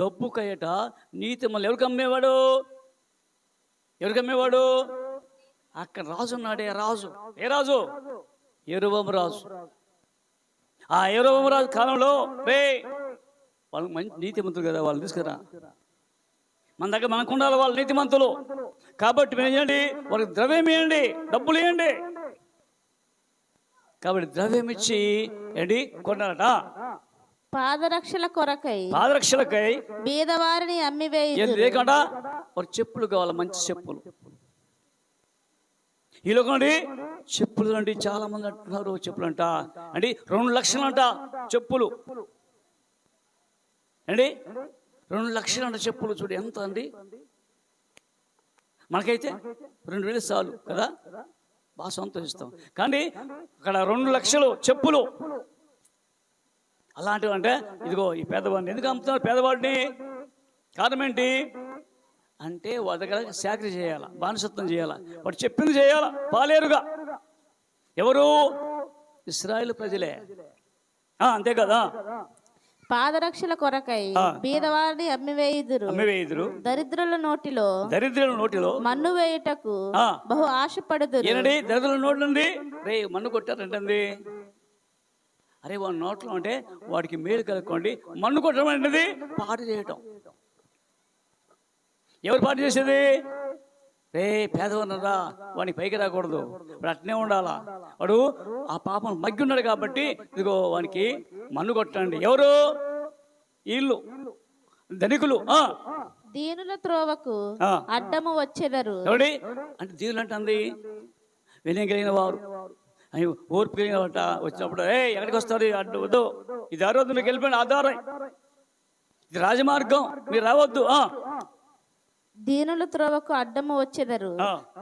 డబ్బుకయట నీతిమంతులు ఎవరికి అమ్మేవాడు? ఎవరికి అమ్మేవాడు? అక్కడ రాజు ఉన్నాడే, రాజు. ఏ రాజు? యెరొబెము రాజు. ఆ యెరొబెము రాజు కాలంలో వాళ్ళు మంచి నీతిమంతులు కదా, వాళ్ళు తీసుకురా, మన దగ్గర మనకు ఉండాలి వాళ్ళు నీతిమంతులు. కాబట్టి మీరు చేయండి, వాళ్ళకి ద్రవ్యం ఇవ్వండి, డబ్బులు ఇవ్వండి. కాబట్టి ద్రవ్యం ఇచ్చి ఏంటి కొన్నారట? పాదరక్షల కొరకై బీదవారిని అమ్మివేయుదురు. లేకుండా వారు చెప్పులు కావాలి, మంచి చెప్పులు. ఈ లోకండి చెప్పులు అండి చాలా మంది అంటున్నారు. చెప్పులు అంట అండి 2 లక్షలు అంట చెప్పులు అండి, 2 లక్షలు అంట చెప్పులు. చూడు ఎంత అండి. మనకైతే 2,000 చాలు కదా, బాగా సంతోషిస్తాం. కానీ అక్కడ 2 లక్షలు చెప్పులు. అలాంటివి అంటే ఇదిగో ఈ పేదవాడిని ఎందుకు అమ్ముతున్నారు? పేదవాడిని కారణం ఏంటి అంటే వాళ్ళ దగ్గర చాకరీ చేయాలా, బానిసత్వం చేయాలా, వాడు చెప్పింది చేయాలా. పాలేరుగా ఎవరు? ఇశ్రాయేలు ప్రజలే. అంతే కదా. పాదరక్షల కొరకై బీదవారిని అమ్మివేయుదురు. దరిద్రుల నోటిలో మన్ను వేయుటకు బహు ఆశపడుదురు. ఏనండి దరిద్రుల నోటి నుండి మన్ను కొట్టారంటండి. అరే వాడి నోట్లో అంటే వాడికి మేలు కలుక్కోండి. మన్ను కొట్టడం అనేది పాటు చేయటం. ఎవరు పాటు చేసేది? పేదవన్నరా వాడిని పైకి రాకూడదు, వాడు అట్నే ఉండాలా, వాడు ఆ పాపం మగ్గి ఉన్నాడు కాబట్టి ఇదిగో వానికి మన్ను కొట్టండి. ఎవరు? వీళ్ళు ధనికులు. దీనుల త్రోవకు అడ్డము వచ్చేదరు. ఎవడి అంటే దీనులు అంటే వినయం కలిగిన వారు, ఓర్పు కలిగిన వచ్చినప్పుడు ఎక్కడికి వస్తారు? అడ్డు వద్దు, ఇది అరవద్దు, మీకు వెళ్ళిపోయిన ఆధారం, ఇది రాజమార్గం, మీరు రావద్దు. దీనుల త్రోవకు అడ్డము వచ్చేదరు.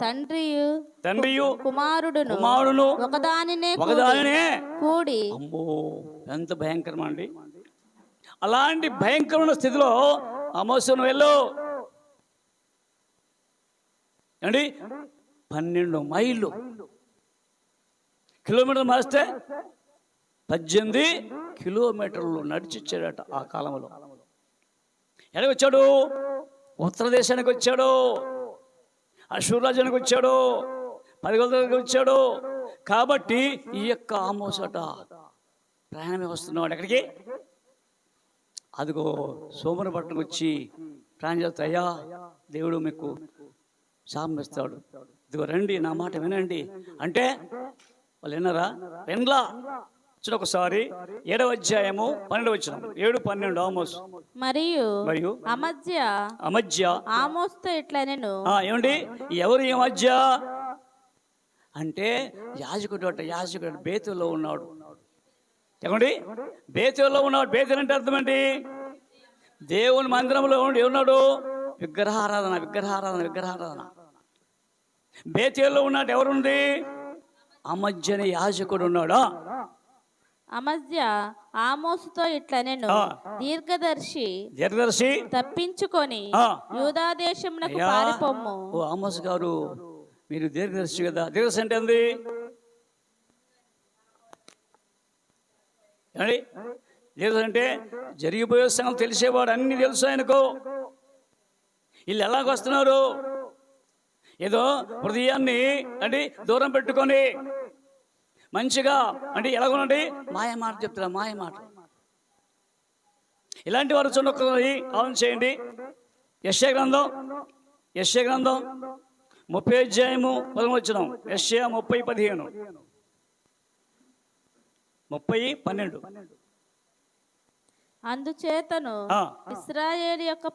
తండ్రియు కుమారుడును ఒకదానినే కూడి. అమ్మో ఎంత భయంకరం అండి. అలాంటి భయంకరమైన స్థితిలో అమోసను వెళ్ళు అండి. 12 మైళ్ళు కిలోమీటర్లు మారిస్తే 18 కిలోమీటర్లు నడిచిచ్చాడట ఆ కాలంలో. ఎక్కడికి వచ్చాడు? ఉత్తర దేశానికి వచ్చాడు, అషూరు రాజ్యానికి వచ్చాడు, 10 దగ్గరికి వచ్చాడు. కాబట్టి ఈ యొక్క ఆమోసట ప్రయాణమే వస్తున్నాడు. ఎక్కడికి? అదిగో సోమన పట్టణకు వచ్చి ప్రయాణం చేస్తా, అయ్యా దేవుడు మీకు శాపం ఇస్తాడు, ఇదిగో రండి నా మాట వినండి అంటే వాళ్ళు విన్నారా? వినలా. ఒకసారి 7వ అధ్యాయము 12వ వచనం, 7-12 ఆమోస్. మరియు అమజ్య ఆమోస్తో ఇట్లా నేను ఏమండి ఎవరు ఈ మధ్య అంటే యాజకుడు బేతుల్లో ఉన్నాడు. ఏమండి బేతుల్లో ఉన్నాడు. బేతులు అంటే అర్థం ఏంటి? దేవుని మందిరంలో ఉన్నాడు. విగ్రహారాధన. బేతుల్లో ఉన్నాడు. ఎవరుంది? అమజ్య అనే యాజకుడు ఉన్నాడు. అమజ్య ఆమోసుతో ఇట్లా నేను దీర్ఘదర్శి తప్పించుకొని యూదా దేశమునకు పారిపోమ్ము. ఆమోస్ గారు మీరు దీర్ఘదర్శి కదా. దీర్ఘదర్శి అంటే ఏంది? దీర్ఘదర్శి అంటే జరిగిపోయే సంగతి తెలిసేవాడు, అన్ని తెలుసు ఆయనకు. వీళ్ళు ఎలాగొస్తున్నారు? ఏదో హృదయాన్ని అంటే దూరం పెట్టుకొని మంచిగా అంటే ఎలాగోనండి మాయ మాట చెప్తారా, మాయ మాట. ఇలాంటి వారు చూడొక్కరి ఆలోచన చేయండి. యెషయా గ్రంథం 30 అధ్యాయము 11 వచనం. యెషయా 30:15, 30:12. అందుచేతను ఇశ్రాయేలు యొక్క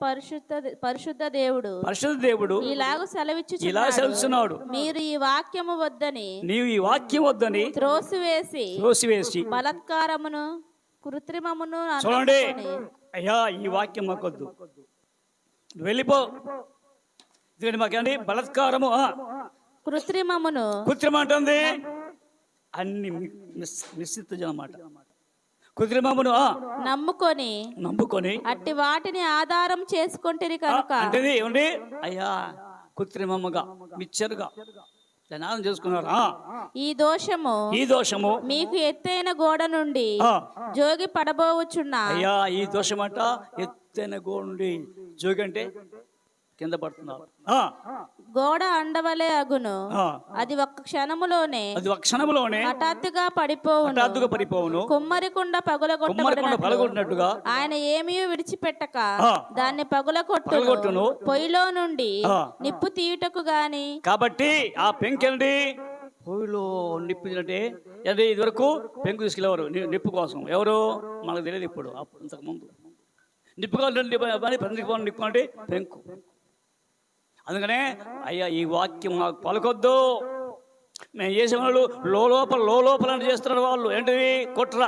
పరిశుద్ధ దేవుడు ఇలాగ సెలవిచ్చుచున్నాడు, మీరు ఈ వాక్యము వద్దని త్రోసివేసి బలాత్కారమును కృత్రిమమును. చూడండి అయ్యా, ఈ వాక్యం మాకొద్దు, వెళ్ళిపో. మాకేంటి? బలాత్కారము కృత్రిమం అంటుంది అన్ని మిశ్రిత మాట. కృత్రిమమును నమ్ముకొని అట్టి వాటిని ఆధారం చేసుకుంటే కనుక అంటే ఏమండి అయ్యా కృత్రిమముగా మిచ్చరుగా జ్ఞానం చేసుకున్నారు. ఈ దోషము మీకు ఎత్తైన గోడ నుండి జోగి పడబోవచ్చున్నా. అయ్యా ఈ దోషమట ఎత్తైన గోడ నుండి జోగి అంటే కింద పడుతున్నారు. గోడ అండవలే అగును, అది ఒక్క క్షణములోనే హఠాత్తుగా పడిపోవును. కుమ్మరికుండ పగులగొట్టినట్టుగా ఆయన ఏమీ విడిచిపెట్టక దాన్ని పగులగొట్టును. పొయ్యిలో నుండి నిప్పు తీయుటకు గాని. కాబట్టి ఆ పెంకెండి పొయ్యిలో నిప్పు అంటే ఇది వరకు పెంకు తీసుకెళ్ళేవారు నిప్పు కోసం. ఎవరు మనకు తెలియదు. ఇప్పుడు ఇంతకు ముందు నిప్పు కావాలి నిప్పు అంటే పెంకు. అందుకనే అయ్యా ఈ వాక్యం మాకు పలకొద్దు. మేము చేసే వాళ్ళు లోపల చేస్తున్నారు వాళ్ళు. ఏంటిది? కుట్ర.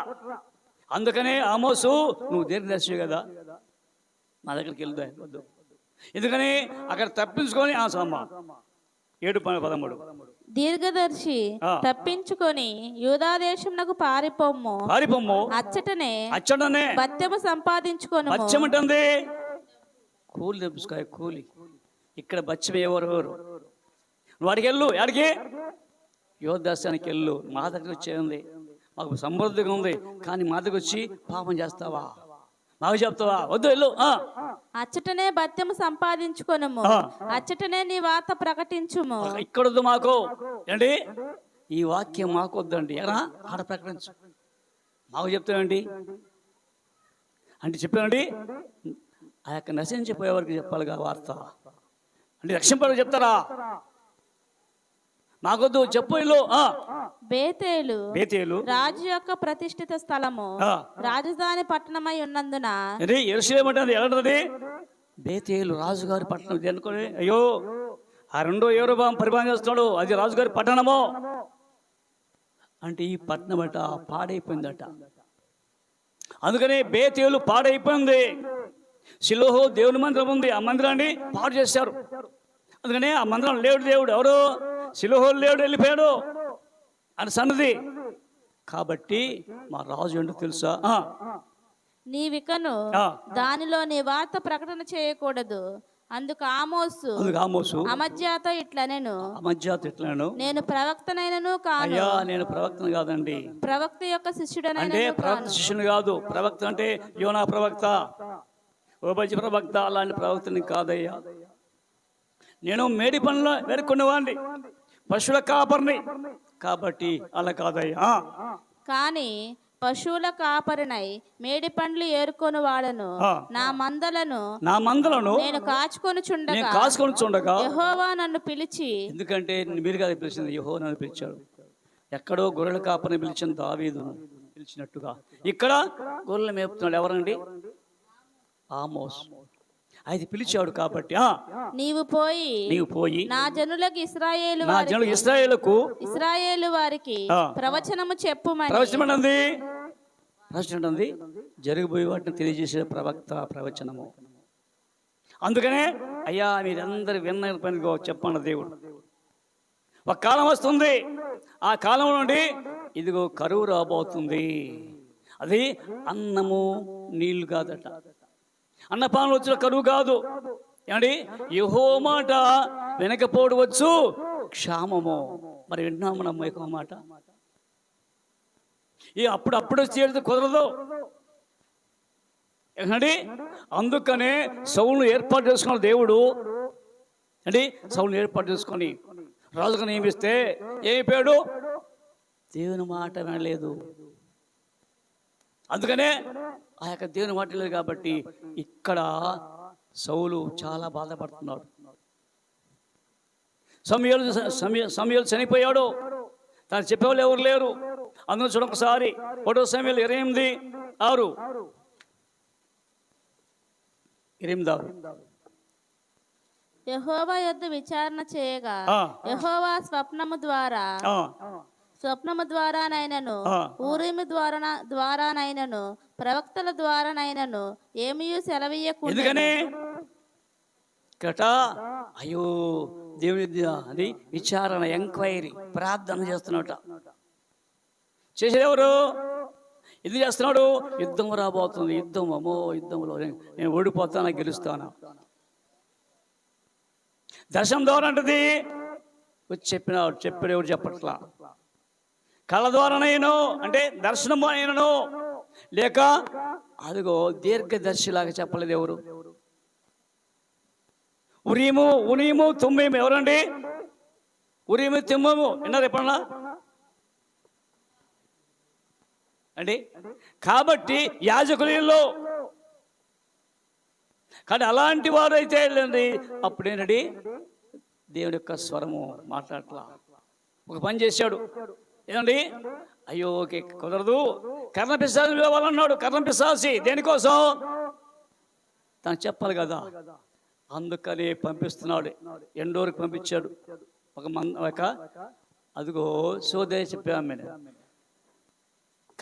అందుకనే ఆమోసు నువ్వు దీర్ఘదర్శి కదా, మా దగ్గరికి వెళ్దా వద్దు. ఎందుకని అక్కడ తప్పించుకొని సమ్మ 7:13 దీర్ఘదర్శి తప్పించుకొని యూదా దేశమునకు పారిపోమ్ము. అచ్చటనే బత్తెము సంపాదించుకొని. బత్యం ఉంటుంది కూలి తెప్పించుకో. కూలి ఇక్కడ బచ్చం ఎవరెవరు వాడికి వెళ్ళు. ఎక్కడికి? యోధాశానికి వెళ్ళు. మా దగ్గర వచ్చేది మాకు సమృద్ధిగా ఉంది, కానీ మా దగ్గర వచ్చి పాపం చేస్తావా? మాకు చెప్తావా? వద్దు, వెళ్ళు. అచ్చటనే బత్యము సంపాదించుకొనుము, అచ్చటనే నీ వార్త ప్రకటించుము. ఇక్కడొద్దు మాకు. ఏంటి ఈ వాక్యం మాకు వద్దండి. ఎలా ఆడ ప్రకటించు. మాకు చెప్తానండి అంటే చెప్పానండి. ఆ యొక్క నశించిపోయేవారికి చెప్పాలిగా వార్త. అంటే రక్షింపడానికి చెప్తారా? మాకొద్దు, చెప్పు. ఇల్లు బేతేలు రాజు యొక్క ప్రతిష్ఠిత స్థలము, రాజధాని పట్టణమై ఉన్నందున. యెరూషలేము అంటే ఎలాంటిది? బేతేలు రాజుగారి పట్టణం. అనుకోని అయ్యో ఆ రెండో యెరొబెయాము పరిపాలన చేస్తున్నాడు, అది రాజుగారి పట్టణము అంటే ఈ పట్టణం అట పాడైపోయిందట. అందుకని బేతేలు పాడైపోయింది. షిలోహు దేవుని మందిరం ఉంది, ఆ మందిరాన్ని పాడు చేశారు. అందుకని ఆ మందిరం లేడు. దేవుడు ఎవరు? షిలోహు లేడు, వెళ్ళిపోయాడు అని సన్నది. కాబట్టి మా రాజు ఏంటో తెలుసా? నీవికను దానిలో నీ వార్త ప్రకటన చేయకూడదు. అందుకు ఆమోసు అమజ్యాతో ఇట్లనెను, నేను ప్రవక్తనైనను కాను. అయ్యా నేను ప్రవక్తను కాదండి. ప్రవక్త యొక్క శిష్యుడనంటే ప్రవక్త శిష్యుని కాదు. ప్రవక్త అంటే యోనా ప్రవక్త, ఓబద్య ప్రవక్త, అలాంటి ప్రవక్తని కాదయ్యా. నేను మేడి పనులు వెరుక్కునేవాడిని, పశువుల కాపరిని. కాబట్టి అలా కాదయ్యా. కానీ పశువుల కాపరినై మేడి పండ్లు ఏరుకొని వాడను. నా మందలను నేను కాచుకొని చుండగా యెహోవా నన్ను పిలిచి. ఎందుకంటే మీరు కాదు పిలిచింది, యెహోవా నన్ను పిలిచాడు. ఎక్కడో గొర్రెల కాపరిని పిలిచిన దావీదును పిలిచినట్టుగా ఇక్కడ గొర్రెలు మేపుతున్నాడు. ఎవరండి? ఆమోస్. అయితే పిలిచాడు. కాబట్టి నీవు పోయి నా జనులకు ఇశ్రాయేలు వారికి ప్రవచనము చెప్పుమని. ప్రవచనం జరిగిపోయి వాటిని తెలియజేసే ప్రవక్త ప్రవచనము. అందుకనే అయ్యా మీరందరూ విన్న పనిగా చెప్పండి. దేవుడు ఒక కాలం వస్తుంది, ఆ కాలం నుండి ఇదిగో కరువు రాబోతుంది. అది అన్నము నీళ్లు కాదట, అన్నపానులు వచ్చిన కరువు కాదు. ఏమండి? యెహోవా మాట వినకపోవచ్చు క్షామము. మరి వింటున్నాము నమ్మ యెహోవా మాట. అప్పుడు చేరితే కుదరదు. ఏమండి? అందుకనే సౌలును ఏర్పాటు చేసుకున్న దేవుడు అండి. సౌలును ఏర్పాటు చేసుకొని రాజుగా నియమిస్తే ఏమైపోయాడు? దేవుని మాట వినలేదు. అందుకనే ఆ యొక్క దేవుని మాట లేదు. కాబట్టి ఇక్కడ సౌలు చాలా బాధపడుతున్నాడు. సమూయేలు చనిపోయాడు, తను చెప్పేవాళ్ళు ఎవరు లేరు. అందులో చూడొకసారి 1 సమూయేలు 28:6. యెహోవా యొద్ద విచారణ చేయగా యెహోవా స్వప్నము ద్వారానైనను ఊరీము ద్వారానైనను ప్రవక్తల ద్వారానైనను ఏమీ సెలవీయకుండా. అయ్యో దేవుని అది విచారణ, ఎంక్వైరీ, ప్రార్థన చేస్తున్నట. చేసేది ఎవరు? ఇది చేస్తున్నాడు. యుద్ధం రాబోతుంది. యుద్ధం, అమ్మో యుద్ధంలో నేను ఓడిపోతానా గెలుస్తానా? దర్శనం ద్వారా అంటది వచ్చి చెప్పాడు ఎవరు చెప్పట్లా. కళ్ళ ద్వారానైనా అంటే దర్శనము అయినను లేక అదిగో దీర్ఘదర్శిలాగా చెప్పలేదు ఎవరు. ఉరీము తుమ్మీము ఎవరండి? ఉరీము తుమ్మీము విన్నారు ఎప్పుడన్నా అండి? కాబట్టి యాజకులలో కానీ అలాంటి వారు అయితే వెళ్ళండి అప్పుడేనండి దేవుడి యొక్క స్వరము మాట్లాడట్లా. ఒక పని చేశాడు ఏమండి, అయ్యో ఓకే కుదరదు, కర్ణపిశాసి పిలవాలన్నాడు. కర్ణపిశాసి దేనికోసం? తను చెప్పాలి కదా, అందుకని పంపిస్తున్నాడు. ఎండోరికి పంపించాడు. ఒక అదిగో సోదే చెప్పాము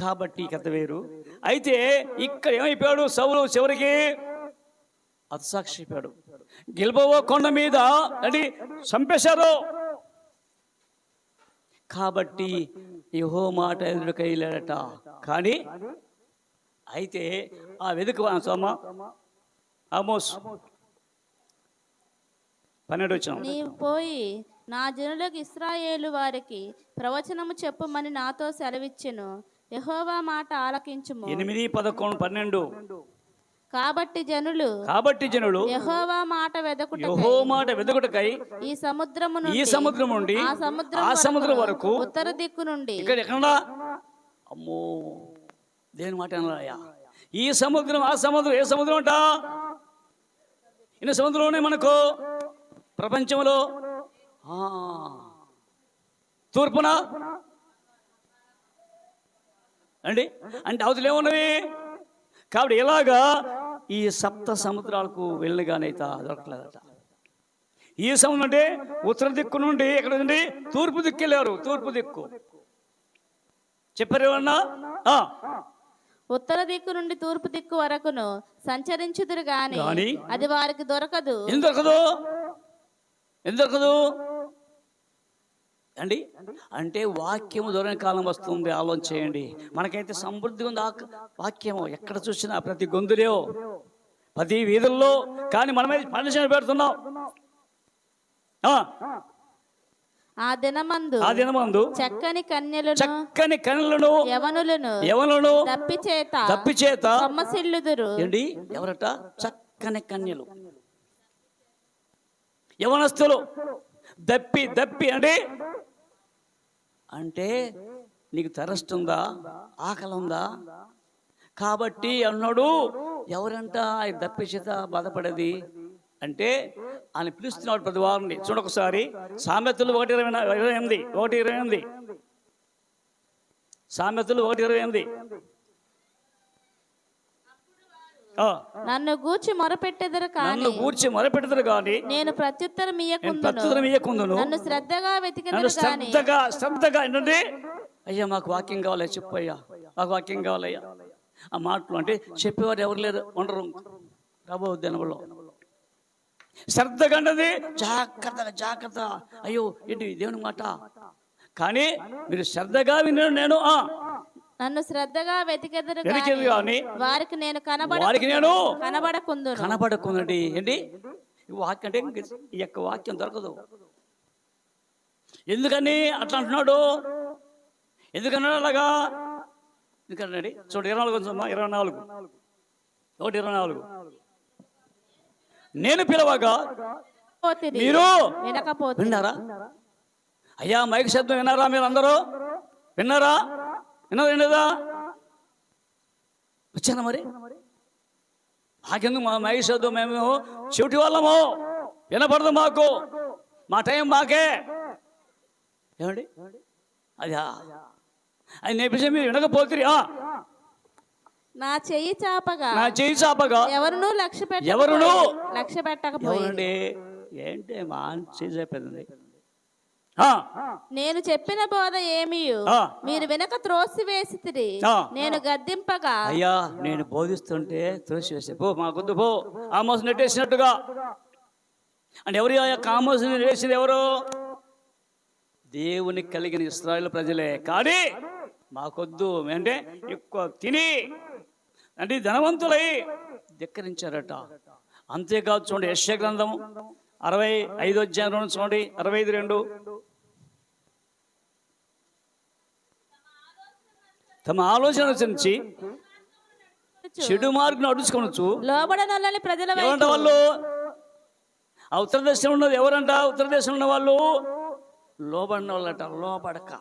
కాబట్టి కథ వేరు. అయితే ఇక్కడ ఏమైపోయాడు సౌలు? చివరికి హతసాక్షి అయిపోయాడు. గిల్బోవ కొండ మీద అది చంపేశారు. కాబట్టి యెహోవా మాట ఎదురుకై వెళ్ళాడట. కానీ అయితే ఆ వెదుక ఆమోస్ 12 వచ్చాం. నీవు పోయి నా జనులకు ఇశ్రాయేలు వారికి ప్రవచనము చెప్పుమని నాతో సెలవిచ్చెను. యెహోవా మాట ఆలకించుము. 8, 11, 12. కాబట్టి జనులు యెహోవా మాట వెదకుటకై ఈ సముద్రము నుండి ఆ సముద్రం వరకు ఉత్తర దిక్కు నుండి ఇక్కడ ఎక్కడ అమ్మో దేని మాట అన్నాయా? ఈ సముద్రం ఆ సముద్రం ఏ సముద్రం అంట? ఇన్ని సముద్రంలోనే మనకు ప్రపంచంలో తూర్పున అండి అంటే అవతలు ఏమున్నవి. కాబట్టి ఇలాగా ఈ సప్త సముద్రాలకు వెళ్ళగానైతే దొరకలేదట. ఈ సముద్రం అంటే ఉత్తర దిక్కు నుండి ఎక్కడ నుండి తూర్పు దిక్కు వెళ్ళారు. తూర్పు దిక్కు చెప్పారు ఏమన్నా? ఉత్తర దిక్కు నుండి తూర్పు దిక్కు వరకును సంచరించుదురు గాని అది వారికి దొరకదు. ఎందుకు దొరకదు అండి? అంటే వాక్యము దొరకని కాలం వస్తుంది. ఆలోచన చేయండి. మనకైతే సమృద్ధి ఉంది వాక్యము. ఎక్కడ చూసినా ప్రతి గొంతులో ప్రతి వీధుల్లో. కానీ మనమే పనిచేసి పెడుతున్నాం. ఆ దినమందు చక్కని కన్యలను యవనులను దప్పిచేత సొమ్మసిల్లుదురు. ఏంటి ఎవరట? చక్కని కన్యలు యవనస్తులు దప్పి అంటే నీకు తరస్తుందా, ఆకలి ఉందా? కాబట్టి అన్నాడు. ఎవరంట దప్పి చేత బాధపడేది అంటే ఆయన పిలుస్తున్నాడు ప్రతి వారిని. చూడొకసారి సామెతలు 1:28 సామెతలు 1:28 నన్ను గూర్చి మొరపెట్టెదరు కానీ నేను ప్రత్యుత్తరం ఇయ్యకుందును. నన్ను శ్రద్ధగా ఏంటంటే అయ్యా మాకు వాక్యం కావాలి, చెప్పు అయ్యా మాకు వాక్యం కావాలయ్యా. ఆ మాటలు అంటే చెప్పేవారు ఎవరు లేరు, ఉండరు రాబో దినంలో. శ్రద్ధగా అన్నది జాగ్రత్త. అయ్యో ఏంటి దేవుని మాట. కానీ మీరు శ్రద్ధగా విన్నాను. నేను నన్ను శ్రద్ధగా వెతికెదరు కానీ వారికి నేను కనబడకుందండి. ఏంటి వాక్యం అంటే ఈ యొక్క వాక్యం దొరకదు. ఎందుకని అట్లా అంటున్నాడు? ఎందుకన్నాడు అలాగా? ఎందుకన్నాడు చూడు 24 నేను పిలవగా మీరు విన్నారా? అయ్యా మైక్ శబ్దం విన్నారా? మీరు అందరూ విన్నారా? విన్నదా? వచ్చానా మరి? మాకెందుకు మా మైక్ శబ్దం? మేము చెవిటి వాళ్ళము, వినపడదు మాకు, మా టైం మాకే. ఏమండి అది అది నేర్పించే మీరు వినకపోతే నా చెయ్యి చాపగా ఎవరునూ లక్ష్య పెట్టకపోయింది. ఏంటి మా చేసి అయిపోయింది. నేను చెప్పిన బోధ ఏమీ మీరు వెనక త్రోసివేసితిరి. నేను గద్దింపగా అయ్యా నేను బోధిస్తుంటే త్రోసివేసి పో మాకొద్దు పో. ఆమోస్ నెట్టేసినట్టుగా. అంటే ఎవరు ఆ యొక్క ఆమోస్ నెట్టేసింది? ఎవరు? దేవునికి కలిగిన ఇశ్రాయేలు ప్రజలే. కానీ మాకొద్దు అంటే ఎక్కువ తిని అంటే ధనవంతులై ధిక్కరించారట. అంతేకాదు చూడండి యెషయా గ్రంథం 65 అధ్యాయం చూడండి 65:2 తమ ఆలోచన అనుసరించి చెడు మార్గం నడుచుకొనొచ్చు. లోబడనొల్లని ప్రజల వైపు ఎవరంట వాళ్ళు? ఆ ఉత్తర దేశంలో ఉన్నది ఎవరంట? ఉత్తర దేశంలో ఉన్న వాళ్ళు లోబడిన వాళ్ళట. లోబడక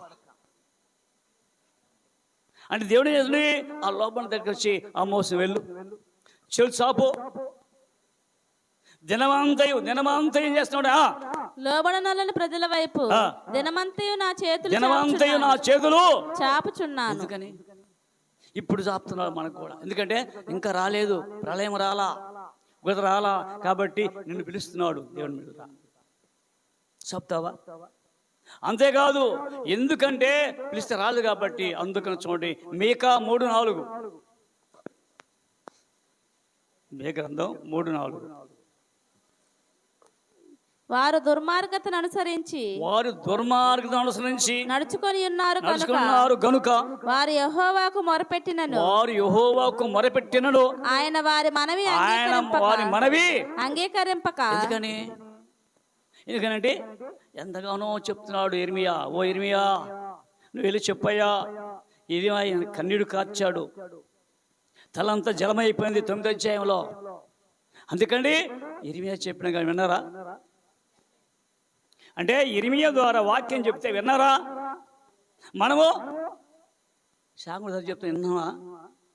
అంటే దేవుడు చేసి ఆ లోబడిన దగ్గర వచ్చి ఆమోసు వెళ్ళు, చెడు చాపు, దినమంతయు ఏం చేస్తున్నాడు? లోబడనొల్లని ప్రజల వైపు దినమంతయు నా చేతులు చాపుచున్నాను. ఎందుకని ఇప్పుడు చాపుతున్నాడు మనకు కూడా? ఎందుకంటే ఇంకా రాలేదు, ప్రళయం రాలా, గుత రాలా, కాబట్టి నిన్ను పిలుస్తున్నాడు దేవుని మీద. చెప్తావా? అంతేకాదు, ఎందుకంటే పిలిస్తే రాదు కాబట్టి. అందుకని చూడండి, మీకా 3:4, మీకా గ్రంథం 3:4. వారు దుర్మార్గతను అనుసరించి నడుచుకొని ఉన్నారు గనుక వారు యెహోవాకు మొరపెట్టినను ఆయన వారి మనవి అంగీకరింపక. ఎందుకనంటే ఎంతగానో చెప్తున్నాడు ఇర్మియా. ఓ ఇర్మియా, నువ్వు వెళ్ళి చెప్పయ్యా, ఇది ఆయన కన్నీడు కార్చాడు, తలంతా జలమైపోయింది 9వ అధ్యాయంలో. అందుకండి ఇర్మియా చెప్పిన కానీ విన్నారా? అంటే ఇర్మియా ద్వారా వాక్యం చెప్తే విన్నారా? మనము శాఖ చెప్తే విన్నావా?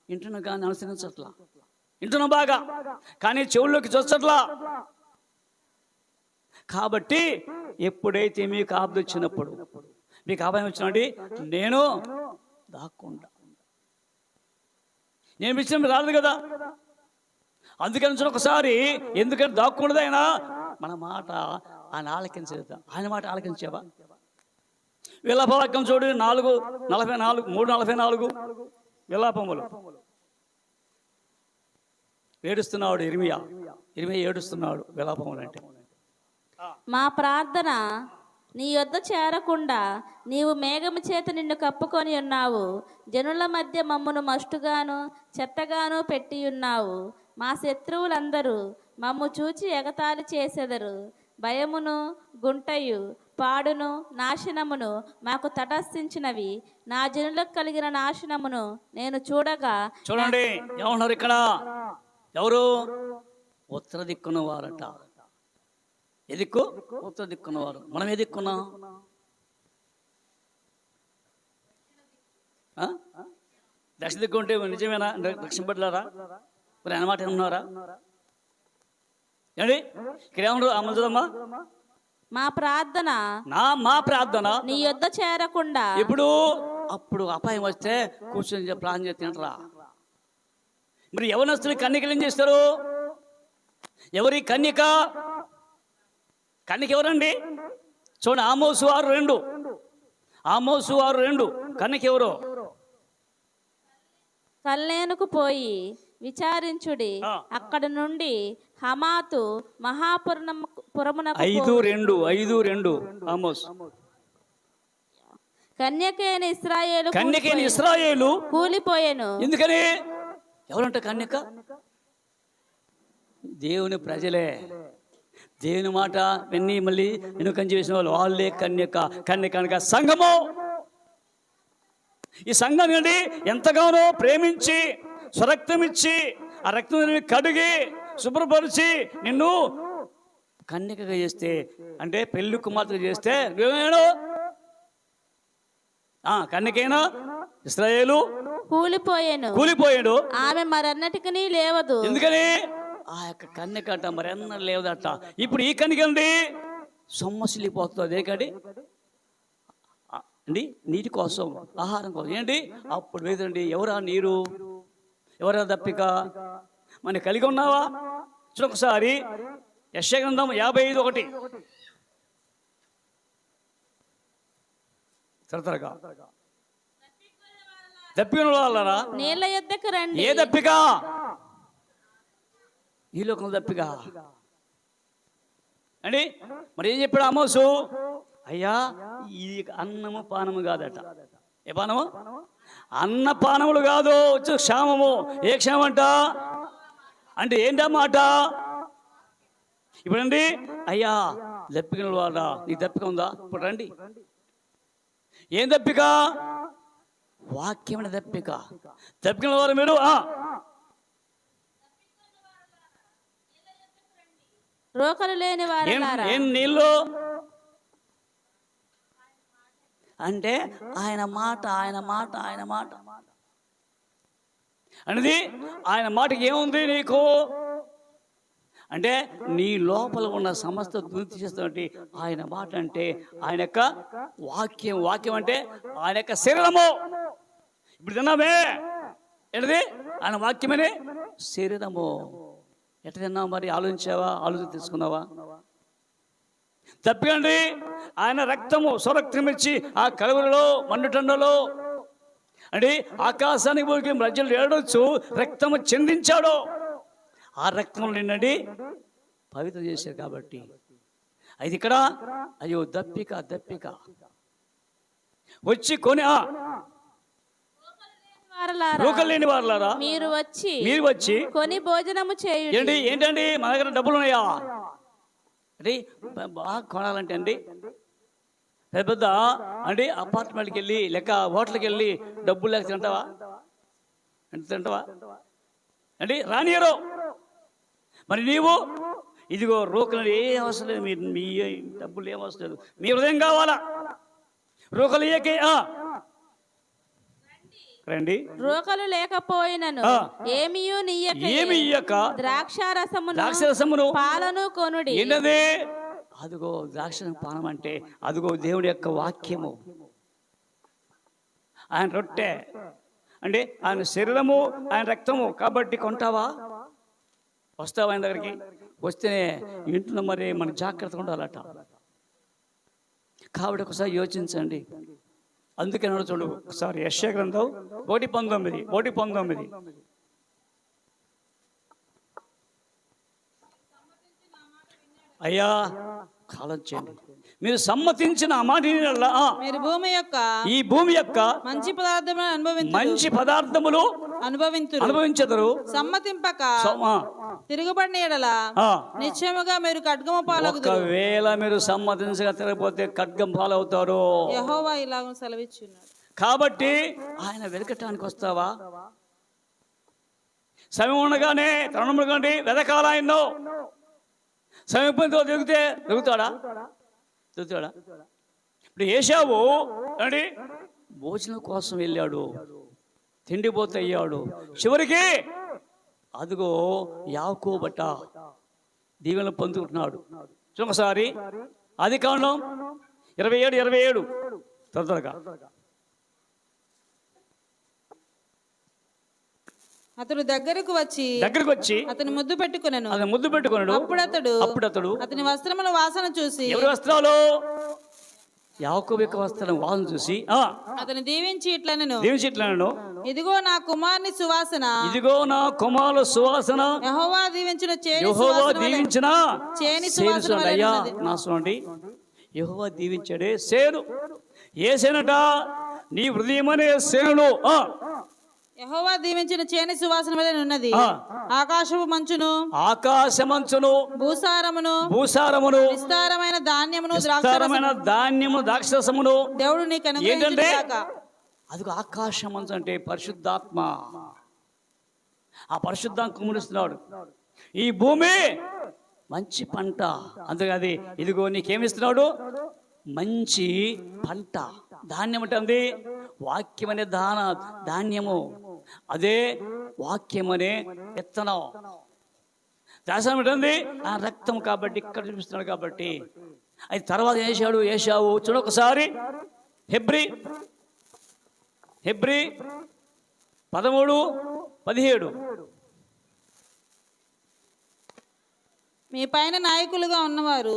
వింటున్నా కానీ అనుసరించట్లా. వింటున్నాం బాగా, కానీ చెవుల్లోకి చొచ్చట్లా. కాబట్టి ఎప్పుడైతే మీకు ఆపద వచ్చినప్పుడు, మీకు అభయం వచ్చినండి, నేను దాక్కుండా, నేను విషయం రాదు కదా. అందుకని ఒకసారి ఎందుకంటే దాక్కుండదు ఆయన మన మాట ఆయన ఆలకించేద్దాం. ఆయన మాట ఆలకించావా? విలాపవాక్యం చూడు 3:44 విలాపములు. ఏడుస్తున్నాడు ఇర్మియా ఏడుస్తున్నాడు విలాపములు అంటే. మా ప్రార్థన నీ యొద్ద చేరకుండా నీవు మేఘము చేత నిన్ను కప్పుకొని ఉన్నావు. జనుల మధ్య మమ్మును మష్టుగాను చెత్తగాను పెట్టి ఉన్నావు. మా శత్రువులందరూ మమ్ము చూచి ఎగతాళి చేసెదరు. భయమును గుంటయు పాడును నాశనమును మాకు తటస్థించినవి. నా జనులకు కలిగిన నాశనమును నేను చూడగా. చూడండి ఏమన్నారు ఇక్కడ? ఎవరు? ఉత్తర దిక్కున్న వారట. ఏ దిక్కు? ఉత్తర దిక్కున్నవారు. మనం ఏ దిక్కున్నాం? దక్షిణ దిక్కు ఉంటే నిజమేనా? దక్షిణ పడ్డారా? మరి అన్నమాట ఏమన్నారా? ఏండి ఇక్కడ ఏమన్నారు? అమ్మదమ్మా, మా ప్రార్థన నీ యొద్ద చేరకుండా. ఇప్పుడు అప్పుడు అపాయం వస్తే కూర్చొని ప్లాన్ చేసి తింటరా? మరి యవనస్తులు కన్యకలు ఏం చేస్తారు? ఎవరి కన్యక ఎవరండి? చూడండి, ఆమోసు 6:2 కన్యక ఎవరు? కల్నేనుకు పోయి విచారించుడి, అక్కడ నుండి హమాతు మహాపురమునకు 5:2 ఆమోస్. కన్యకైన ఇశ్రాయేలు కూలిపోయాను. ఎందుకని? ఎవరంట కన్యక? దేవుని ప్రజలే. దేవుని మాట విన్ని మళ్ళీ వెనుకంజ వేసిన వాళ్ళే కన్యక అనగా సంఘము. ఈ సంఘం నుండి ఎంతగానో ప్రేమించి స్వరక్తం ఇచ్చి ఆ రక్తం కడిగి శుభ్రపరిచి నిన్ను కన్యకగా చేస్తే, అంటే పెళ్లి కుమార్తెగా చేస్తే కన్యకైనా ఇశ్రాయేలు కూలిపోయాడు. ఆమె మరన్నటికి లేవదు. ఎందుకని? ఆ యొక్క కన్యకట మరెన్న లేదట. ఇప్పుడు ఈ కన్యక అండి సొమ్మసిల్లిపోతుంది. ఏకండి అండి, నీటి కోసం, ఆహారం కోసం. ఏంటి అప్పుడు వేదండి, ఎవరా నీరు, ఎవరా దప్పిక మన కలిగి ఉన్నావా? ఒకసారి యెషయా గ్రంథం 55:1 త్వరగా. దప్పిక వాళ్ళరా నీళ్ళ యొద్దకు రండి. ఏ దప్పిక? ఈ లోకంలో దప్పిక అండి. మరి ఏం చెప్పాడు ఆమోసు? అయ్యా, ఇది అన్నము పానము కాదట. ఏ పానము? అన్న పానములు కాదు, వచ్చి క్షామము. ఏ క్షామం అంట? అంటే ఏంటన్నమాట? ఇప్పుడండి, అయ్యా దప్పిక వాళ్ళ, నీకు దప్పిక ఉందా? ఇప్పుడు రండి. ఏం దప్పిక? వాక్యమైన దప్పిక. దప్పికల వారు మీరు రోకలు లేని వారలారా. ఏం నీళ్ళు అంటే ఆయన మాట అనేది. ఆయన మాటకి ఏముంది నీకు అంటే నీ లోపల ఉన్న సమస్త దుర్తిచేస్తున్నట్టు ఆయన మాట అంటే ఆయన యొక్క వాక్యం అంటే ఆయన యొక్క శరీరము. ఇప్పుడు తిన్నామే ఏంటిది? ఆయన వాక్యమనే శరీరము. ఎట్లా తిన్నావు మరి? ఆలోచన తీసుకున్నావా? తప్పకండి. ఆయన రక్తము స్వరక్తం ఇచ్చి ఆ కలువలో మండుటండలో అంటే ఆకాశానికి పోయి ప్రజలు ఏడొచ్చు రక్తము చెందించాడు. ఆ రక్తంలో నిన్నది పవిత్రం చేశారు కాబట్టి అది ఇక్కడ అయ్యో దప్పిక వచ్చి కొని రోకలు లేని వారలారా మీరు వచ్చి కొని భోజనము చేయండి. ఏంటండి మన దగ్గర డబ్బులు ఉన్నాయా అంటే బాగా కొనాలంటే అండి పెద్ద అంటే అపార్ట్మెంట్కి వెళ్ళి లేక హోటల్కి వెళ్ళి డబ్బులు లేక తింటావా అంటే రానియరు. మరి నీవు ఇదిగో రోకలు ఏ అవసరం లేదు, మీరు మీ డబ్బులు ఏం అవసరం లేదు, మీ హృదయం కావాలా? రోకలు రండి. రోకలు లేకపోయినను ఏమీ ఇయ్యక ద్రాక్షారసమును పాలను కొనుడి. ఏంటది? అదిగో ద్రాక్ష పానం అంటే అదిగో దేవుడి యొక్క వాక్యము. ఆయన రొట్టె అంటే ఆయన శరీరము, ఆయన రక్తము. కాబట్టి కొంటావా? వస్తావా ఆయన దగ్గరికి? వస్తేనే ఇంట్లో మరి మన జాగ్రత్తగా ఉండాలట. కాబట్టి ఒకసారి యోచించండి. అందుకే చూడు ఒకసారి యెషయా గ్రంథం 1:19 అయ్యా కాలం చేయండి. మీరు సమ్మతించిన ఆ మాట మీరు ఈ భూమి యొక్క మంచి పదార్థములు అనుభవించదురు. సమ్మతింపక తిరుగుబడిన యెడల నిశ్చయముగా మీరు ఖడ్గము పాలగుదురు. ఒకవేళ మీరు సమ్మతించగా తిరగపోతే ఖడ్గం పాలవుతారు. యెహోవా ఇలాగ సెలవిచ్చున్నాడు. కాబట్టి ఆయన వెతకటానికి వస్తావా? సమయం ఉండగానే తరుణములుగానే వెతకాల. ఆయన్నో సమీపంతో దొరుకుతాడా? ఇప్పుడు ఏశావు అంటే భోజనం కోసం వెళ్ళాడు, తిండిపోతే అయ్యాడు. చివరికి అదిగో యాకోబట దీవెనలు పొందుకుంటున్నాడు. ఒకసారి ఆదికాండం 27 త్వరగా. అతడు దగ్గరకు వచ్చి అతను ముద్దు పెట్టుకున్నాను. అప్పుడు అతడు అతని వస్త్రముల వాసన చూసి, ఎవరి వస్త్రాలు? యాకోబు యొక్క వస్త్రం వాసన చూసి అతను దీవించి ఇట్లనెను, ఇదిగో నా కుమారుని సువాసన, యెహోవా దీవించిన చేని సువాసన. అయ్యా నా చూడండి, యెహోవా దీవించాడే సేను. ఏ సేనట? నీ హృదయమనే సేను. యెహోవా దీవించిన చేని సువాసన వలె ఉన్నది. ఆకాశ మంచును భూసారమును విస్తారమైన ధాన్యమును ద్రాక్షరసమును దేవుడు నీకు అనుగ్రహించుగాక. అది ఆకాశ మంచు అంటే పరిశుద్ధాత్మ. ఆ పరిశుద్ధాత్మ కుమ్మరిస్తున్నాడు. ఈ భూమి మంచి పంట. అందుకది ఇదిగో నీకేమిస్తున్నాడు? మంచి పంట. ధాన్యం అంటే వాక్యం అనే ధాన్యము. అదే వాక్యం అనే విత్తనం. దాసం ఏంటంది? ఆ రక్తం. కాబట్టి ఇక్కడ చూపిస్తున్నాడు. కాబట్టి అది తర్వాత ఏశావు చూడొకసారి. హెబ్రీ 13:17 మీ పైన నాయకులుగా ఉన్నవారు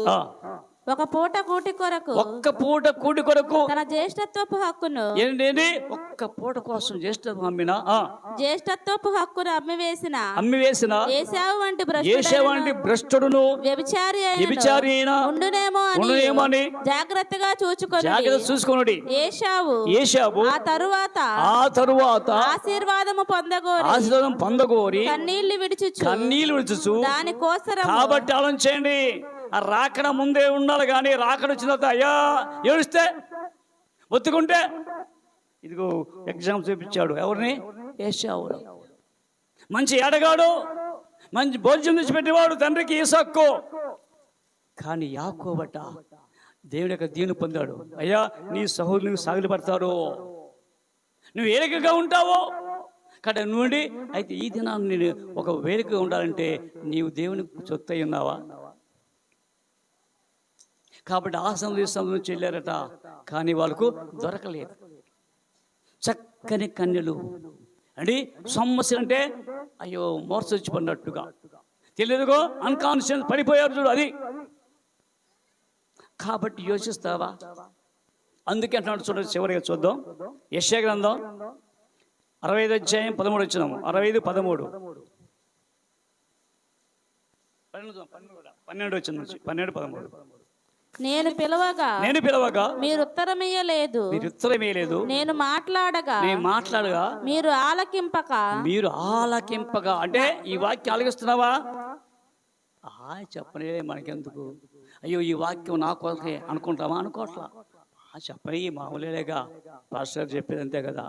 ఒక్క పూట కూటి కొరకు తన జ్యేష్ఠత్వపు హక్కును ఒక్క పూట కోసం జ్యేష్ఠత్వపు హక్కును అమ్మివేసిన ఏశావు వంటి భ్రష్టుడును వ్యభిచారి అయిన ఉండునేమో అని జాగ్రత్తగా చూచుకొనుడి. ఏశావు ఆ తరువాత ఆశీర్వాదము పొందగోరి కన్నీళ్లు విడుచుచు దాని కోసరం. కాబట్టి ఆలోచించండి. ఆ రాకడ ముందే ఉండాలి. కానీ రాకడ వచ్చిన తర్వాత అయ్యా ఏడుస్తే ఒత్తుకుంటే ఇదిగో ఎగ్జామ్ చూపించాడు ఎవరిని? ఏశావును. మంచి ఎడగాడు, మంచి భోజనం తెచ్చిపెట్టేవాడు తండ్రికి ఈసాకు. కానీ యాకోబట దేవుడి యొక్క దీవెన పొందాడు. అయ్యా నీ సహోదరులు సాగిలపడతారు, నువ్వు వేలికగా ఉంటావో కాబట్టి నువ్వు అయితే ఈ దినాన్ని నేను ఒక వేలికగా ఉండాలంటే నీవు దేవుని సొత్తు అయి ఉన్నావా? కాబట్టి ఆ సందేశం నుంచి వెళ్ళారట, కానీ వాళ్ళకు దొరకలేదు. చక్కని కన్యలు అండి. సమస్య అంటే అయ్యో మోర్చొచ్చి పడినట్టుగా తెలియదుగో అన్కాన్షియస్ పడిపోయారు చూడు అది. కాబట్టి యోచిస్తావా? అందుకే అంటున్నాడు చూడండి, చివరిగా చూద్దాం యెషయా గ్రంథం 65 అధ్యాయం 13 వచ్చినాము. 65, 13, 12 వచ్చిన నుంచి 12, 13. నేను పిలవగా మీరు ఉత్తరమియ్యలేదు, నేను మాట్లాడగా మీరు ఆలకింపక. అంటే ఈ వాక్యం ఆలకిస్తున్నావా? చెప్పనే మనకెందుకు, అయ్యో ఈ వాక్యం నా కోసమే అనుకుంటామా? అనుకోవట్లా. చెప్పని మామూలేగా పాస్టర్ చెప్పేది అంతే కదా.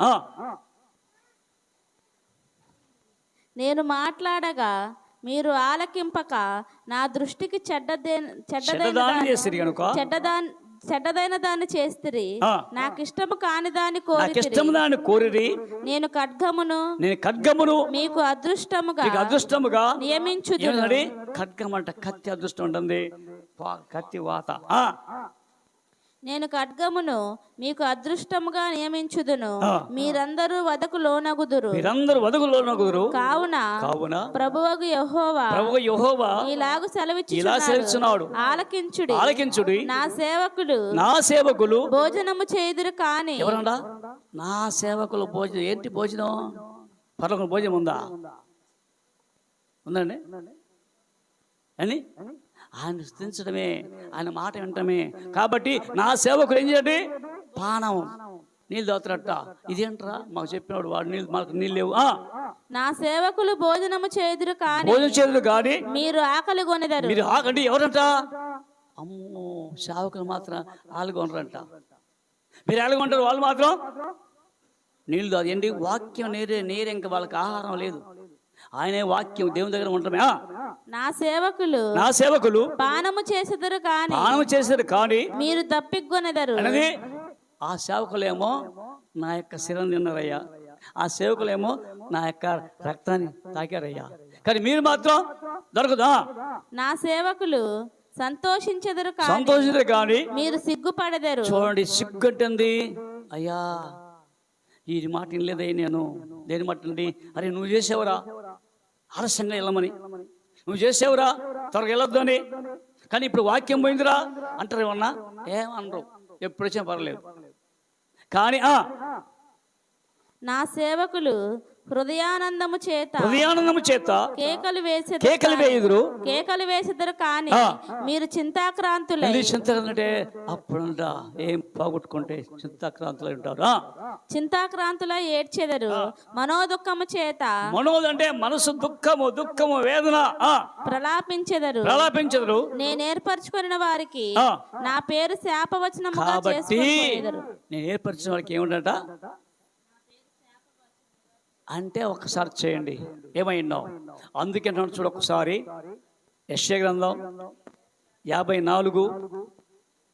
నేను మాట్లాడగా మీరు ఆలకింపక నా దృష్టికి చెడ్డదైన దాన్ని చేస్తిరి, నాకు ఇష్టము కాని దాన్ని కోరిరి. నేను ఖడ్గమును మీకు అదృష్టముగా నియమించుదును. ఖడ్గం అంటే కత్తి, అదృష్టం ఉంటుంది, కత్తి వాత. నేను ఖడ్గమును మీకు అదృష్టముగా నియమించుదును, మీరందరూ వదకు లోనగుదురు. కావున ప్రభువగు యెహోవా ఇలాగు సెలవిచ్చుచున్నాడు, ఆలకించుడి. నా సేవకులు భోజనము చేయుదురు. కానీ ఎవరండా నా సేవకులు భోజనం? ఏంటి భోజనం? పరలోక భోజనం ఉందండి అని ఆయన స్థించడమే, ఆయన మాట వినటమే. కాబట్టి నా సేవకులు ఏం చేయండి? పానం, నీళ్ళు తాగుతారట. ఇదేంట్రా మాకు చెప్పినాడు వాడు, నీళ్ళు మాకు నీళ్ళు లేవు. నా సేవకులు భోజనము చేదురు కానీ మీరు ఆకలి కొనెదరు. మీరు ఆకండి ఎవరంట? అమ్మో, సేవకులు మాత్రం ఆలుగొనరంట. మీరు ఆలుగొంటారు, వాళ్ళు మాత్రం నీళ్ళు తాగు. ఏంటి వాక్యం నీరే ఇంకా వాళ్ళకి ఆహారం లేదు. ఆయనే వాక్యం దేవుని దగ్గర ఉండటమే. నా సేవకులు పానము చేసేదరు కానీ మీరు తప్పికొనెదరు. అనేది ఆ సేవకులేమో నా యొక్క శిరం తిన్నారయ్యా, ఆ సేవకులేమో నా యొక్క రక్తాన్ని తాకారయ్యా, కానీ మీరు మాత్రం దొరకదా. నా సేవకులు సంతోషించెదరు కానీ మీరు సిగ్గుపడెదరు. చూడండి, సిగ్గు అంటుంది. అయ్యా ఈ మాట వినలేదయ్యా నేను. దేని మాట అండి? అరే నువ్వు చేసావురా ఆలస్యంగా వెళ్ళమని, నువ్వు చేసావురా త్వరగా వెళ్ళొద్దు అని. కానీ ఇప్పుడు వాక్యం పోయిందిరా అంటారు. ఏమన్నా ఏమనరు, ఎప్పుడు వచ్చినా పర్లేదు. కానీ నా సేవకులు హృదయానందము చేత కేకలు వేసెదరు కానీ మీరు చింతాక్రాంతులై. చింతాక్రాంతులంటే అప్పుడంట ఏం పోగొట్టుకుంటే చింతాక్రాంతులై ఉంటారు. చింతాక్రాంతులై ఏడ్చెదరు మనోదుఃఖము చేత. మనోదంటే మనసు దుఃఖము వేదన. ప్రలాపించెదరు. నేను ఏర్పరచుకున్న వారికి నా పేరు శాపవచనముగా చేసుకొనిపోయెదరు. నేను ఏర్పరిచిన వారికి ఏమిటంట అంటే ఒక్కసారి చేయండి ఏమైందో. అందుకే చూడు ఒకసారి యెషయా గ్రంథం 54,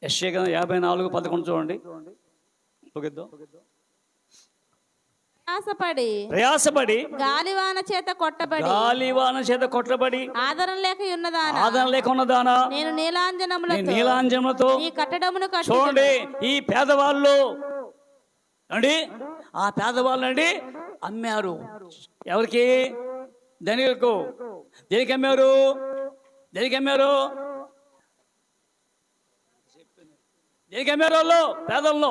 యెషయా గ్రంథం 54:11 చూడండి. ప్రయాసపడి గాలివాన చేత కొట్టబడి ఆదరణ లేక ఉన్నదానా నేను నీలాంజనములతో ఈ కట్టడమును చూడండి. ఈ పేదవాళ్ళు అండి, ఆ పేదవాళ్ళండి అమ్మారు. ఎవరికి? ధనికులకు. దేనికి అమ్మారు? వాళ్ళు పేదల్లో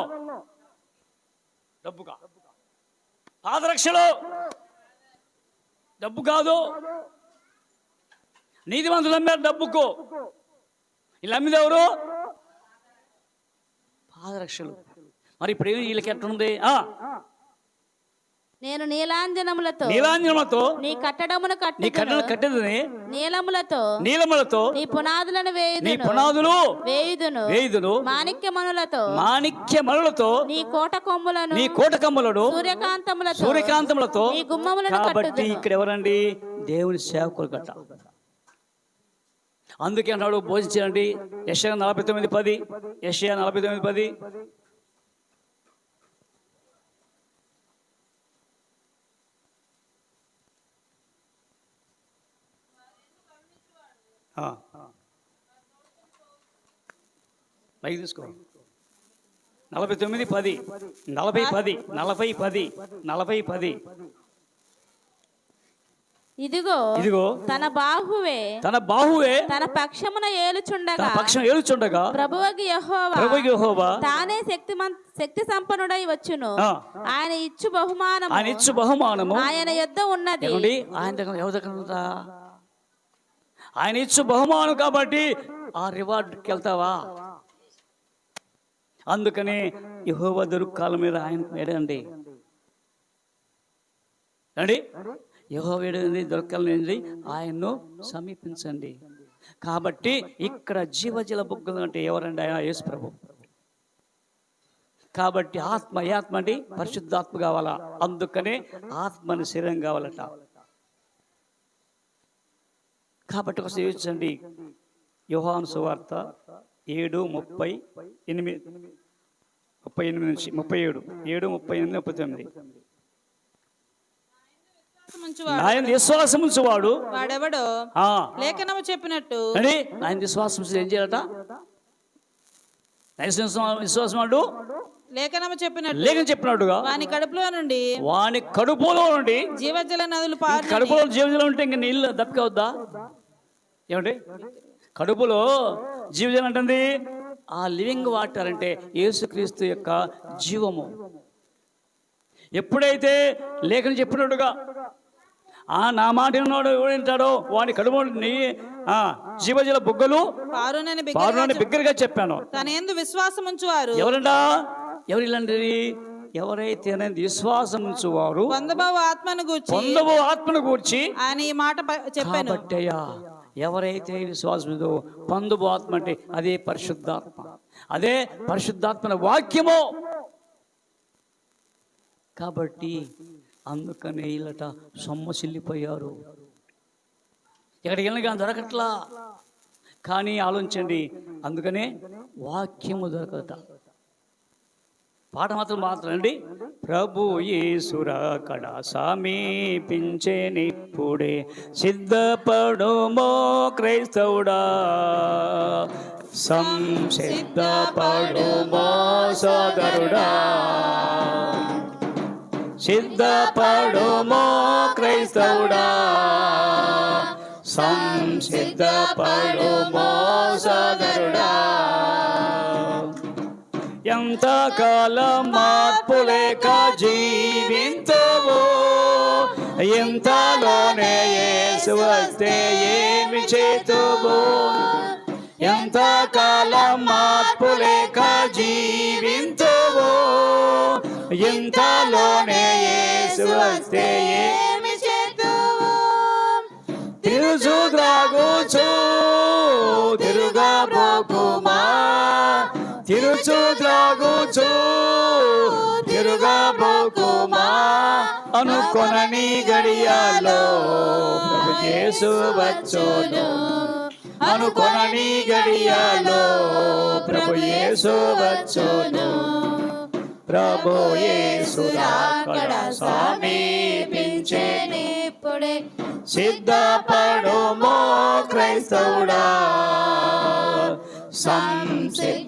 డబ్బుగా. పాదరక్షలు డబ్బు కాదు, నీతిమంతులు అమ్మారు డబ్బుకు. వీళ్ళు అమ్మిది ఎవరు? పాదరక్షలు. మరి ఇప్పుడు వీళ్ళకి ఎట్లుంది? నేను నీలాంజనములతో నీ కట్టడమును కట్టెదని నీలములతో నీ పునాదులను వేయుదును మాణిక్యమణులతో నీ కోట కొమ్ములను సూర్యకాంతములతో నీ గుమ్మములను కాబట్టి ఇక్కడ ఎవరండి? దేవుని సేవకులు కట్ట. అందుకే అన్నాడు భోజించండి. యెషయా 49:10. యెషయా 49:10. లైక్ తీసుకో. 49:10. 40:10. ఇదిగో తన బాహువే తన పక్షమున ఏలుచుండగా ప్రభువగు యెహోవా తానే శక్తి సంపన్నుడై వచ్చును. ఆయన ఇచ్చు బహుమానము ఆయన యొద్ద ఉన్నది. ఆయన దగ్గర ఎవరి దగ్గర ఉందా? ఆయన ఇచ్చు బహుమానం కాబట్టి ఆ రివార్డ్కి వెళ్తావా? అందుకని యెహోవా దొరుకాల మీద ఆయన వేడండి అండి. యెహోవా వేడండి దొరకాలండి, ఆయన్ను సమీపించండి. కాబట్టి ఇక్కడ జీవజల బుగ్గలు అంటే ఎవరండి? ఆయన యేసు ప్రభు. కాబట్టి ఆత్మ అంటే పరిశుద్ధాత్మ కావాలా. అందుకనే ఆత్మని శరీరం కావాలట. కాబట్టి ఒకసారి యోచించండి. యోహాను సువార్త 7:38-37. ఆయన విశ్వాసం ఉంచువాడు వాడెవడో లేఖనము చెప్పినట్టు ఆయన విశ్వాసం ఏం చేయాలట? విశ్వాసం వాడు లేఖనము చెప్పినట్టుగా వాని కడుపులో నుండి జీవజల నదులు కడుపులో జీవజలం ఉంటే ఇంకా నీళ్ళు దప్పికవుద్దా? ఏమండి? కడుపులో జీవజలం అంటుంది. ఆ లివింగ్ వాటర్ అంటే యేసుక్రీస్తు యొక్క జీవము. ఎప్పుడైతే లేఖనం చెప్పినట్టుగా నా మాట వింటాడో వాని కడుపు జీవజల బుగ్గలు పారునని బిగ్గరగా చెప్పాను. తన యందు విశ్వాసం ఉంచువారు ఎవరంటా? ఎవరిలాంటి? ఎవరైతే విశ్వాసం ఉంచువారు పొందబో ఆత్మను గూర్చి ఆయన ఈ మాట చెప్పాను. ఎవరైతే విశ్వాసం పొందబో ఆత్మ అంటే అదే పరిశుద్ధాత్మ. అదే పరిశుద్ధాత్మ వాక్యము. కాబట్టి అందుకనే ఇల్లట సొమ్మసిల్లిపోయారు. ఎక్కడికి వెళ్ళినా దొరకట్లా. కానీ ఆలోచించండి, అందుకనే వాక్యము దొరకట. పాట మాత్రం అండి. ప్రభు యేసురాకడ సమీపించేనిప్పుడే సిద్ధపడుమో క్రైస్తవుడా, సంసిద్ధపడుమో సోదరుడా, సిద్ధపడుమో క్రైస్తవుడా, సంసిద్ధపడుమో సోదరుడా. ఎంతకాలం మార్పు లేక జీవించవు, ఎంతలోనే యేసు వస్తే ఏమి చేతువు. ఎంతకాలం మార్పు లేక జీవించవు, ఎంతలోనే యేసు వస్తే ఏమి చేతువు. తిరుచు తిరుగబోకుమా, తిరుగబోకుమా అనుకొనని గడియాలో ప్రభు యేసు వచ్చును. అనుకొనని గడియాలో ప్రభు యేసు వచ్చును. ప్రభు యేసు రాకడ సమీపించెనిప్పుడే సిద్ధపడుమో క్రైస్తవుడా, సంసిద్ధపడుమో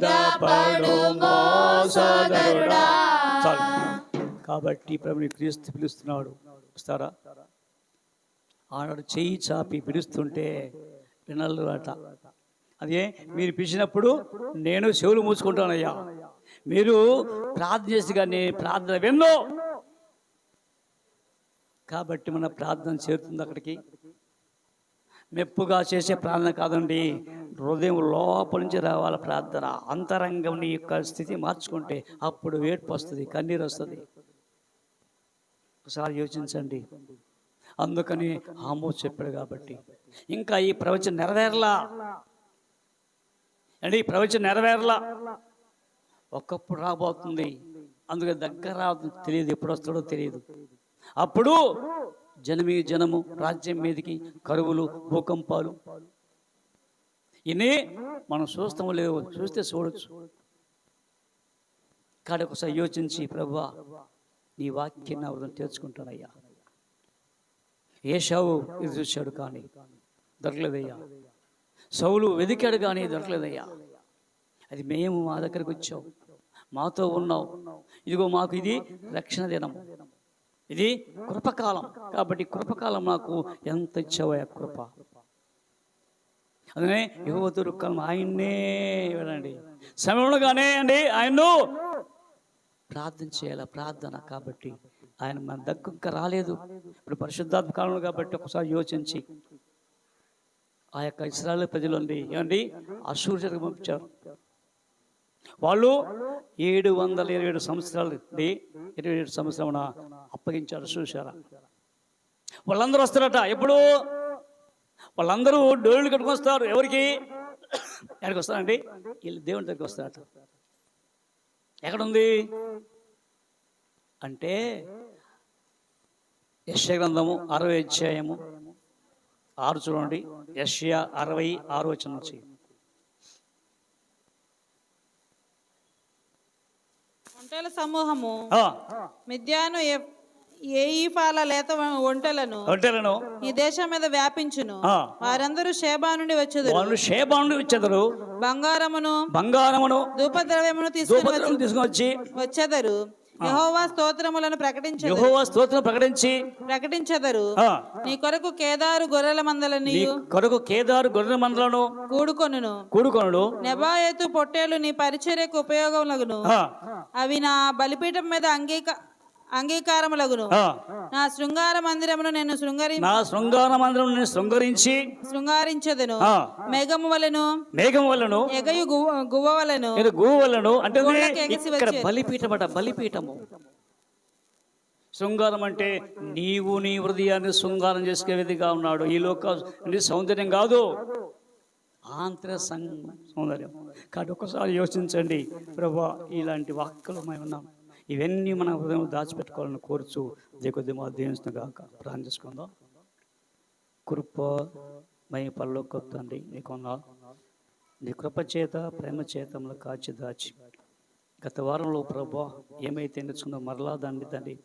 సోదరుడా. కాబట్టి ప్రభుని క్రీస్తు పిలుస్తున్నాడు. వస్తారా? ఆనాడు చెయ్యి చాపి పిలుస్తుంటే వినలు అట. అదే మీరు పిలిచినప్పుడు నేను చెవులు మూసుకుంటానయ్యా, మీరు ప్రార్థన చేసి కానీ ప్రార్థన విన్నో. కాబట్టి మన ప్రార్థన చేరుతుంది అక్కడికి. మెప్పుగా చేసే ప్రార్థన కాదండి, హృదయం లోపల నుంచి రావాలి ప్రార్థన. అంతరంగం నీ యొక్క స్థితి మార్చుకుంటే అప్పుడు ఏడ్పు వస్తుంది, కన్నీరు వస్తుంది. ఒకసారి యోచించండి. అందుకని ఆమోస్ చెప్పాడు కాబట్టి ఇంకా ఈ ప్రవచనం నెరవేరలా అండి, ఈ ప్రవచనం నెరవేరలా. ఒకప్పుడు రాబోతుంది, అందుకే దగ్గర తెలియదు, ఎప్పుడు వస్తాడో తెలియదు. అప్పుడు జనము రాజ్యం మీదకి కరువులు, భూకంపాలు ఇన్ని మనం చూస్తామో లేవు, చూస్తే చూడొచ్చు. కానీ ఒకసారి యోచించి, ప్రభువా నీ వాక్యాన్ని నా హృదయం తెచ్చుకుంటానయ్యా. ఏశావు ఇది చూశాడు కానీ దొరకలేదయ్యా. సౌలు వెదికాడు కానీ దొరకలేదయ్యా. అది మేము మా దగ్గరకు వచ్చావు, మాతో ఉన్నావు. ఇదిగో మాకు ఇది రక్షణ దినం, ఇది కృపకాలం. కాబట్టి కృపకాలం నాకు ఎంత ఇచ్చావయ్యా కృప. అందుకనే యెహోవా కాలం ఆయన్నే వినండి, సమయంలోగానే అండి ఆయన్ను ప్రార్థన చేయాలి. ప్రార్థన కాబట్టి ఆయన మన దగ్గర రాలేదు. ఇప్పుడు పరిశుద్ధాత్మ కాలంలో కాబట్టి ఒకసారి యోచించి ఆ యొక్క ఇశ్రాయేలు ప్రజలు ఏమండి అష్షూరు చెరకు పంపించారు. వాళ్ళు 727 సంవత్సరాలు 27 సంవత్సరమున అప్పగించారు. చూశారా? వాళ్ళందరూ వస్తారట. ఎప్పుడు? వాళ్ళందరూ డోళ్ళు కట్టుకొని వస్తారు. ఎవరికి? ఎక్కడికి వస్తారండి? వీళ్ళు దేవుని దగ్గరికి వస్తారట. ఎక్కడుంది అంటే యెషయా గ్రంథము 60 అధ్యాయము 6 చూడండి. యెషయా 66 వచనం నుంచి. ఒంటెల సమూహము మిద్యాను ఏయిఫాల లేత ఒంటెలను ఈ దేశం మీద వ్యాపించును. వారందరూ షేబా నుండి వచ్చెదరు. బంగారమును ధూపద్రవ్యమును తీసుకొని వచ్చెదరు. యెహోవా స్తోత్రములను ప్రకటించెదరు. నీ కొరకు కేదారు గొర్రెల మందలను కూడుకొనును. నెబాయోతు పొట్టేలు నీ పరిచర్యకు ఉపయోగములగును. అవి నా బలిపీఠం మీద అంగీకారములగును. నా శృంగార మందిరమును నేను శృంగారించెదను. మేఘము వలెను ఎగయు గువ్వ వలెను. అంటే బలిపీఠము. శృంగారం అంటే నీవు నీ హృదయాన్ని శృంగారం చేసుకునే విధిగా ఉన్నాడు. ఈ లోక సౌందర్యం కాదు, ఆంతర సౌందర్యం. కాబట్టి ఒకసారి యోచించండి, ప్రభువా ఇలాంటి వాక్కులు మేము ఉన్నాం, ఇవన్నీ మన హృదయం దాచిపెట్టుకోవాలని కోరుచు కొద్ది మా దేవుని గాక ప్రార్థన చేసుకుందాం. కృప మై పరలోక తండ్రి, నీకున్నా నీ కృప చేత ప్రేమ చేతంలో కాచి దాచి గత వారంలో ప్రభువా ఏమైతే నేర్చుకుందో మరలా తండ్రి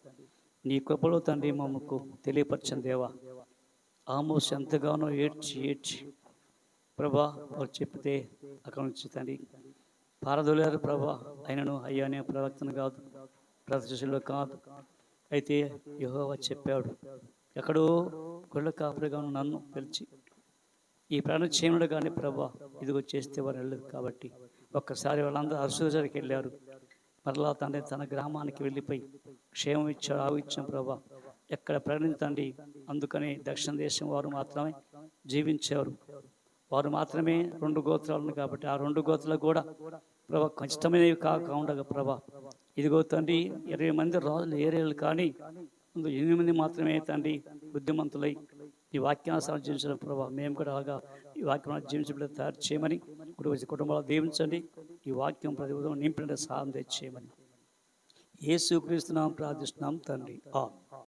నీ కృపలో తండ్రి మమ్మకు తెలియపరచని దేవా. ఆమోస్ ఎంతగానో ఏడ్చి ప్రభా వారు చెప్తే అక్కడి నుంచి తండ్రి పారదోలేరు ప్రభా. అయినను అయ్యా నేను ప్రవక్తను కాదు, ప్రదర్శనలో కాదు, అయితే యెహోవా చెప్పాడు. ఎక్కడో గొళ్ళ కాపురిగా నన్ను పిలిచి ఈ ప్రాణం చేయనుడు కానీ ప్రభా ఇదిగో చేస్తే వారు వెళ్ళదు. కాబట్టి ఒక్కసారి వాళ్ళందరూ అర్సూజరికి వెళ్ళారు. మరలా తండ్రి తన గ్రామానికి వెళ్ళిపోయి క్షేమం ఇచ్చాడు, ఆవు ఇచ్చాం ప్రభా. ఎక్కడ ప్రకటించండి. అందుకని దక్షిణ దేశం వారు మాత్రమే జీవించారు. వారు మాత్రమే 2 గోత్రాలను కాబట్టి ఆ 2 గోత్రాలు కూడా ప్రభా ఖచ్చితమైనవి కాకుండా ప్రభా ఇదిగో తండ్రి 20 మంది రాజులు ఏరేళ్ళు కానీ 8 మంది మాత్రమే తండ్రి బుద్ధిమంతులై ఈ వాక్యానుసారం జీవించడం ప్రభా. మేము కూడా అలాగా ఈ వాక్యం జీవించబడి తయారు చేయమని కుటుంబాలు దీవించండి. ఈ వాక్యం ప్రతి నింపిన సాధన తెచ్చేయమని యేసుక్రీస్తు నామమున ప్రార్థిస్తున్నాం తండ్రి. ఆమేన్.